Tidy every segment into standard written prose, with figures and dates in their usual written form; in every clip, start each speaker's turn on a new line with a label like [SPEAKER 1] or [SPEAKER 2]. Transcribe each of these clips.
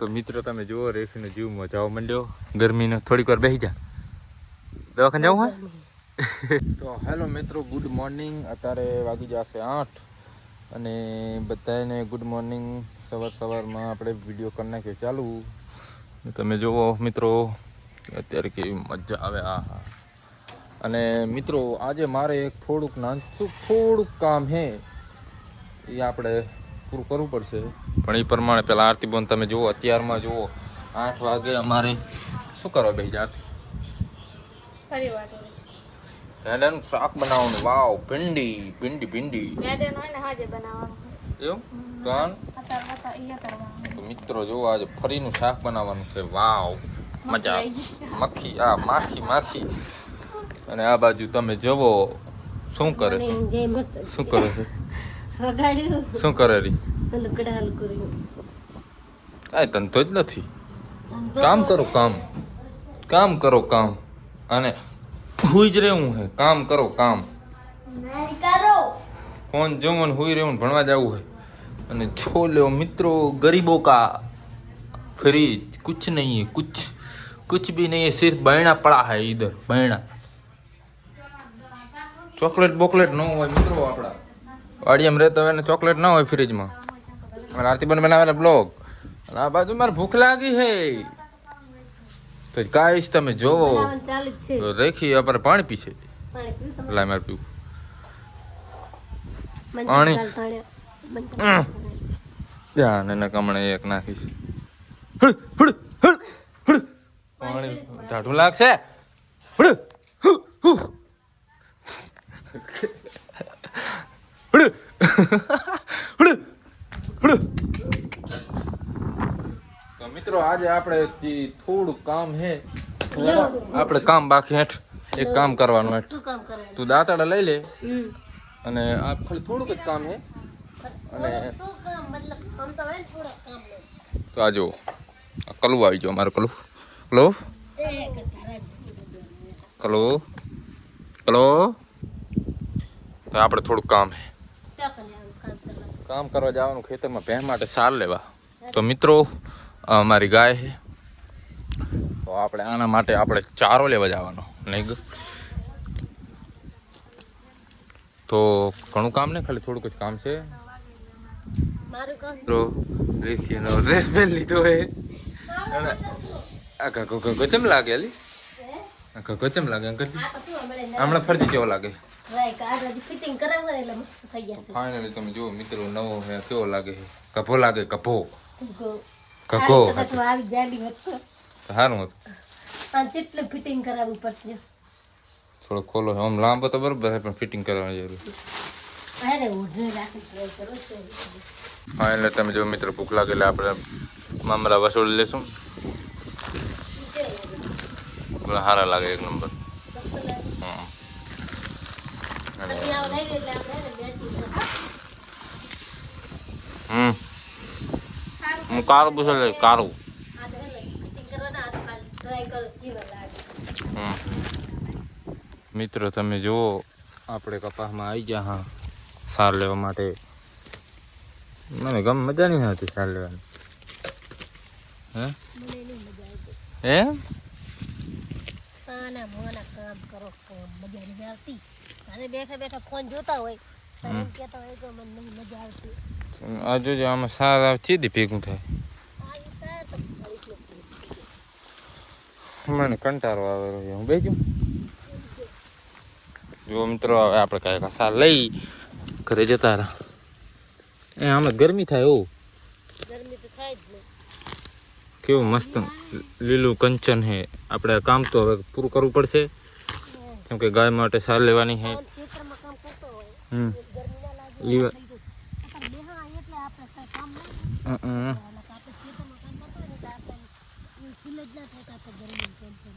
[SPEAKER 1] તો મિત્રો તમે જુઓ રેખીનો જીવ મજાવા માંડ્યો ગરમીનો થોડીક વાર બેસી જા દવાખાને જવું હોય તો હેલો મિત્રો ગુડ મોર્નિંગ અત્યારે વાગી જશે 8 અને બધાને ગુડ મોર્નિંગ સવારમાં આપણે વિડીયો કરી નાખીએ ચાલુ તમે જુઓ મિત્રો અત્યારે કેવી મજા આવે આ અને મિત્રો આજે મારે એક થોડુંક કામ હે એ આપણે પૂરું કરવું પડશે પણ એ પ્રમાણે પેલા આરતી બોન તમે જુઓ અત્યારમાં જુઓ 8 વાગે અમારે શું કરવા બેસી જાય ભેંડાનું શાક બનાવવાનું વાવ ભીંડી એવું તો મિત્રો જુઓ આજે ફરીનું શાક બનાવવાનું છે વાવ મજા માખી અને આ બાજુ તમે જુઓ શું કરે છે શું કરે રી કાંઈ ધંધો જ નથી કામ કરો અને હુઈ જ રહેવું હે કામ કરો ફોન જોવો ને હુઈ રહેવું ભણવા જવું હે અને છોલો મિત્રો गरीबों का फ्रिज कुछ नहीं है कुछ भी नहीं है सिर्फ बैना पड़ा है इधर बैना ચોકલેટ બોકલેટ ન હોય મિત્રો આપણા વાડિયામાં રહેતા હોય ને ચોકલેટ ના હોય ફ્રીજમાં અને આરતી બન બનાવેલા બ્લોગ અને આ બાજુ મારે ભૂખ લાગી હે તો ગાઈસ તમે જોવો રેખી આપણે પાણી પીશે લાય મારે પીવું પાણી ધ્યાન એને કમણે એક નાખીશ પાણી ઢાઢું લાગશે તો મિત્રો આજે આપણે થોડું કામ હે આપણે કામ બાકી હેઠ એક કામ કરવાનું હેઠ તું દાંતડા લઈ લે અને આ ખાલી થોડુંક જ કામ હે અને તો આ જો કલું આવી ગયો અમારો કલું તો આપણે થોડુંક કામ હે કામ કરવા જવાનું ખેતરમાં ભેં માટે સાર લેવા તો મિત્રો અમારી ગાય છે તો આપણે આના માટે આપણે ચારો લેવા જવાનો નહીં તો ઘણું કામ નહીં ખાલી થોડુંક જ કામ છે તો રેખીનો ડ્રેસ પહેરી લીધો હે અને આ ગચમ લાગે અલી ગચમ લાગે અંકલ હમણાં ફરજી કેવો લાગે ફાઇનલી તમે જુઓ મિત્રો નવો હે કેવો લાગે કભો લાગે કભો સારું હતું
[SPEAKER 2] ફિટિંગ કરાવવું પડશે
[SPEAKER 1] થોડો ખોલો આમ લાંબો તો બરોબર પણ ફિટિંગ કરવાની જરૂર ફાઇનલી તમે જો મિત્રો ભૂખ લાગે એટલે આપણે મામરા વસોડી લેશું સારા લાગે એક નંબર હું કારું પૂછે લે કારું મિત્રો તમે જુઓ આપણે કપાસમાં આવી ગયા હા સાર લેવા માટે મને મજા નહીં આવતી સાર લેવાની હે આ જોજો આમાં સાર ચીધી ભેગું થાય મને કંટાળો આવે હું બેજું જો મિત્રો હવે આપણે કાંઈ સાર લઈ ઘરે જતા રહ્યા આમાં ગરમી થાય એવું કેવું મસ્ત લીલું કંચન હે આપણે કામ તો હવે પૂરું કરવું પડશે કેમ કે ગાય માટે સાર લેવાની હે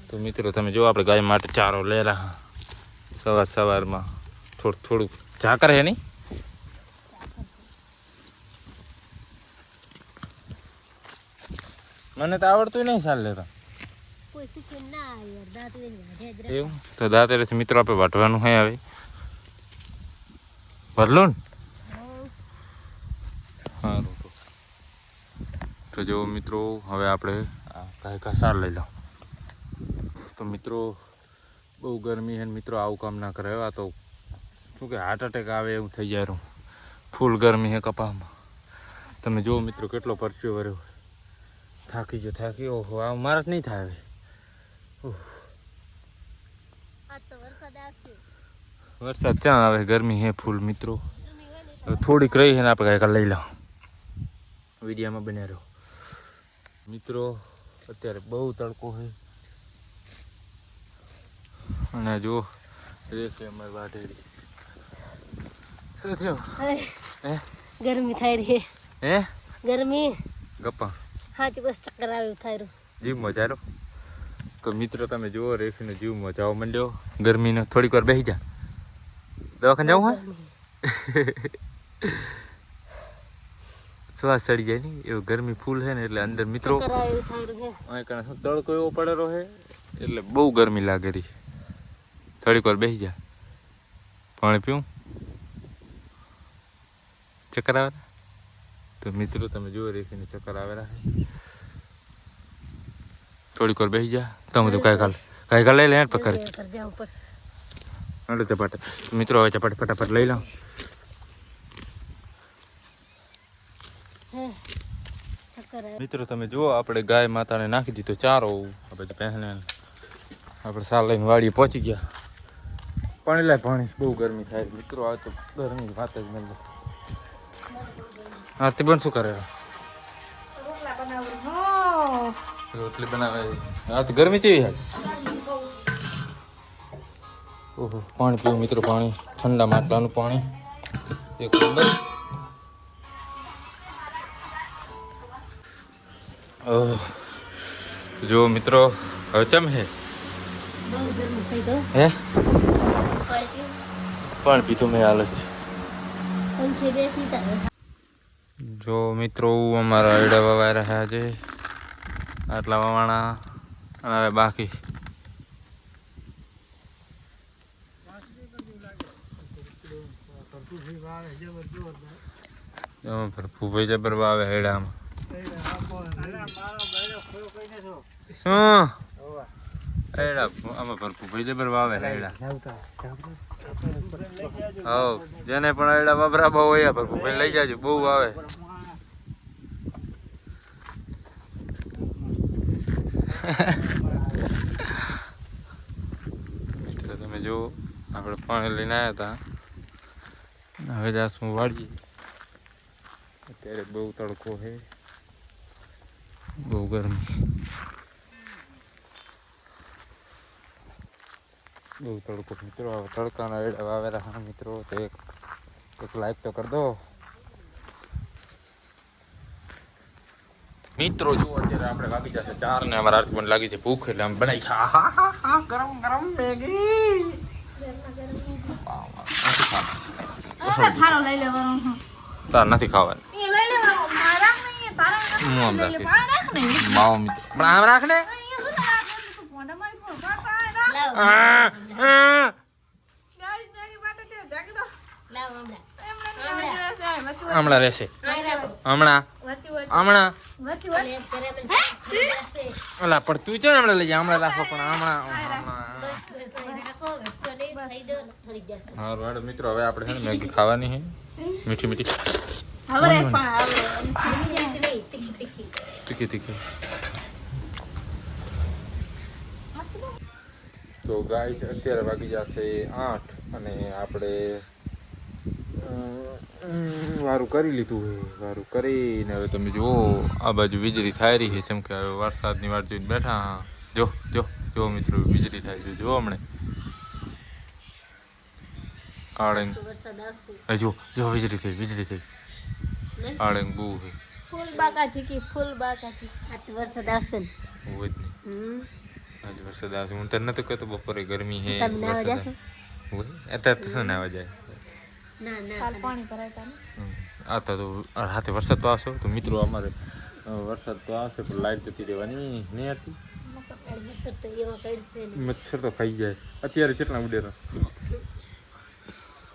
[SPEAKER 1] તો મિત્રો તમે જો આપણે ગાય માટે ચારો લે રહ્યા સવારમાં થોડુંક ઝાકર હે નહીં મને તો આવડતું નહીં સાર લેતા એવું તો દાંતેથી મિત્રો આપણે વાટવાનું હે હવે ભરલો ને સારું તો જો મિત્રો હવે આપણે કાંઈ કાંઈ સાર લઈ લો. તો મિત્રો બહુ ગરમી છે ને મિત્રો આવું કામ ના કરે. આ તો શું કે હાર્ટ એટેક આવે એવું થઈ જાય. ફૂલ ગરમી છે કપામાં. તમે જુઓ મિત્રો કેટલો પરસ્યો વર્યો. થાકી ઓહો આ મારા જ નહીં થાય હવે. વરસાદ ક્યાં આવે, ગરમી હે ફૂલ મિત્રો. થોડીક રહી છે ને આપણે કાંઈ લઈ લો. વિડીયામાં બન્યા રહ્યો મિત્રો. અત્યારે બહુ તડકો છે અને જો રેખે અમારી વાઢેરી. શું થયું? હે
[SPEAKER 2] ગરમી થઈ રહી
[SPEAKER 1] હે
[SPEAKER 2] ગરમી
[SPEAKER 1] ગપ્પા
[SPEAKER 2] હા બસ ચક્કર આવ્યું થાય રહ્યું.
[SPEAKER 1] જીવ મજારો. તો મિત્રો તમે જુઓ રેખીનો જીવ મજાવા માંડ્યો ગરમીનો. થોડીક વાર બેસી જા. દવાખાને જવું હોય શ્વાસ ચડી જાય નહીં એવું. ગરમી ફૂલ છે ને એટલે અંદર મિત્રો અહીં તડકો એવો પડેલો છે એટલે બહુ ગરમી લાગે રહી. થોડીક વાર બેસી જા. પાણી પીવું, ચક્કર આવે. તો મિત્રો તમે જુઓ રેખીને ચક્કર આવેલા છે. થોડીક વાર બેસી જા. તમે તો કાંઈ કાલ લઈ લે પકડ ચપાટ. મિત્રો હવે ચપાટ ફટાફટ લઈ લો. મિત્રો તમે જુઓ આપણે ગાય માતાને નાખી દીધો ચારો. પછી પહેને આપણે સાલ લઈને વાડીએ પહોંચી ગયા. પાણી લાય પાણી. બહુ ગરમી થાય મિત્રો. આ તો ગરમી વાત જ મળે. આરતી બન શું કરે? રોટલી બનાવે. આ તો ગરમી કેવી છે. ઓહો પાણી પીવું મિત્રો. પાણી ઠંડા માટલાનું પાણી એક નંબર. જો મિત્રો હવે ચમ હે હે પાણી પીધું મેં હાલ જ. જો મિત્રો અમારા એડા વવાઈ રહ્યા છે. આટલા વવાણા અને હવે બાકી. ભૂભાઈ જબર વાવે હેડામાં. શું એડા આમાં ભૂભાઈ જબર વાવે હેડા. હા જેને પણ એડા વાપરા બહુ હોય ભૂભાઈ લઈ જાજો. બહુ આવે. મિત્રો તમે જો આપણે પાણી લઈને આવ્યા હતા. હવે જાશું વાળીએ. અત્યારે બહુ તડકો છે, બહુ ગરમી, બહુ તડકો મિત્રો. તડકાના એડા વાવેલા હા મિત્રો. તો એક લાઈક તો કરી દો મિત્રો. જો અત્યારે આપણે વાગી જશે 4 ને અમારા આરતી પણ લાગી છે ભૂખ એટલે આમ બનાવી. હા ગરમ ગરમ મેગી. તાર નથી ખાવાની. હું આમ રાખીશ. માવો મિત્રો પણ આમ રાખ ને. હમણાં રહેશે. હમણાં ઓલા પણ તું છે ને હમણાં લઈ જા. હમણાં રાખો પણ હમણાં. હા મિત્રો હવે આપણે છે ને મેગી ખાવાની છે મીઠી મીઠી. તીખી તીખી. તો ગાઈસ અત્યારે વાગી જશે 8 અને આપણે વારું કરી લીધું છે. વારું કરીને હવે તમે જુઓ આ બાજુ વીજળી થાય રહી છે. જેમ કે હવે વરસાદની વાટ જોઈને બેઠા. જો જો જો મિત્રો વીજળી થાય છે. જો હમણે આળંગ જો જો વીજળી થઈ. વીજળી થઈ. આળંગ બહુ છે.
[SPEAKER 2] ફૂલ બાકાથી કી ફૂલ બાકાથી. આ તો વરસાદ આવશે ને.
[SPEAKER 1] હોય જ નહીં. આજ વરસાદ આવશે. હું તને નતું કહેતો બપોરે ગરમી છે.
[SPEAKER 2] તમને આવવા જશે
[SPEAKER 1] હોય અત્યારે તો શું ના આવવા જાય.
[SPEAKER 2] ના ના કાલ પાણી ભરાય તા ને.
[SPEAKER 1] આવતા તો હાથે વરસાદ તો આવશે. તો મિત્રો અમારે વરસાદ તો આવશે પણ લાઈટ જતી રહેવાની નહીં આવતી. મચ્છર તો ખાઈ જાય. અત્યારે કેટલા ઉડેરા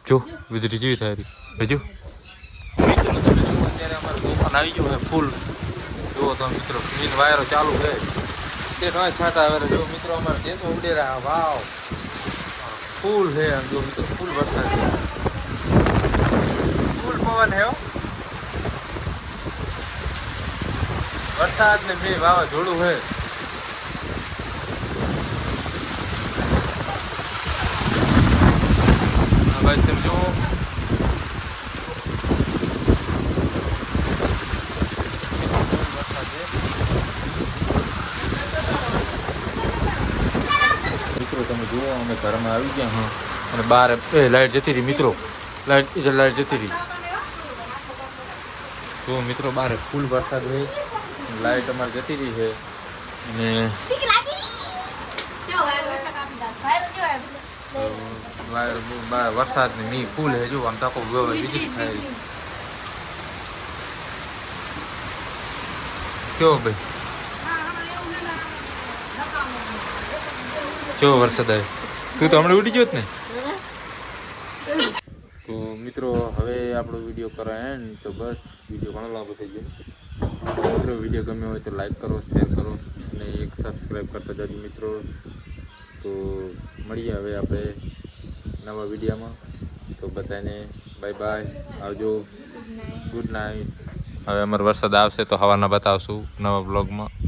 [SPEAKER 1] જો વીજળી જેવી થાય રહી. હજુ અત્યારે અમારે તોફાન આવી ગયો ફૂલ. જુઓ તો મિત્રો મીન વાયરો ચાલુ છે તે નોય છાંટા આવે જો મિત્રો અમારે જે તો ઉડે રહ્યા વાવ ફૂલ છે આમ જો મિત્રો ફૂલ વરસાદ છે ફૂલ પવન છે હો વરસાદ ને બે વાવાઝોડું છે ભાઈ તમે જુઓ મિત્રો તમે જુઓ અમે ઘરમાં આવી ગયા હા અને બહાર લાઈટ જતી રહી મિત્રો લાઈટ જતી રહી જો મિત્રો બહાર ફૂલ વરસાદ હોય લાઈટ અમારે જતી રહી છે અને વરસાદ ને મી ફૂલ હે જો આમ તાકો વિઝિટ થાય કેવો ભાઈ કેવો વરસાદ આવે તું તો હમણાં ઉડી ગયો જ ને તો મિત્રો હવે આપણો વિડીયો કરો એન્ડ તો બસ વિડીયો ઘણો લાંબો થઈ ગયો મિત્રો વિડીયો ગમ્યો હોય તો લાઈક કરો શેર કરો અને એક સબસ્ક્રાઈબ કરતા જજો મિત્રો તો મળીએ હવે આપણે નવા વિડીયોમાં તો બધાને બાય બાય આવજો ગુડ નાઇટ હવે અમારો વરસાદ આવશે તો હવાના બતાવશું નવા બ્લોગમાં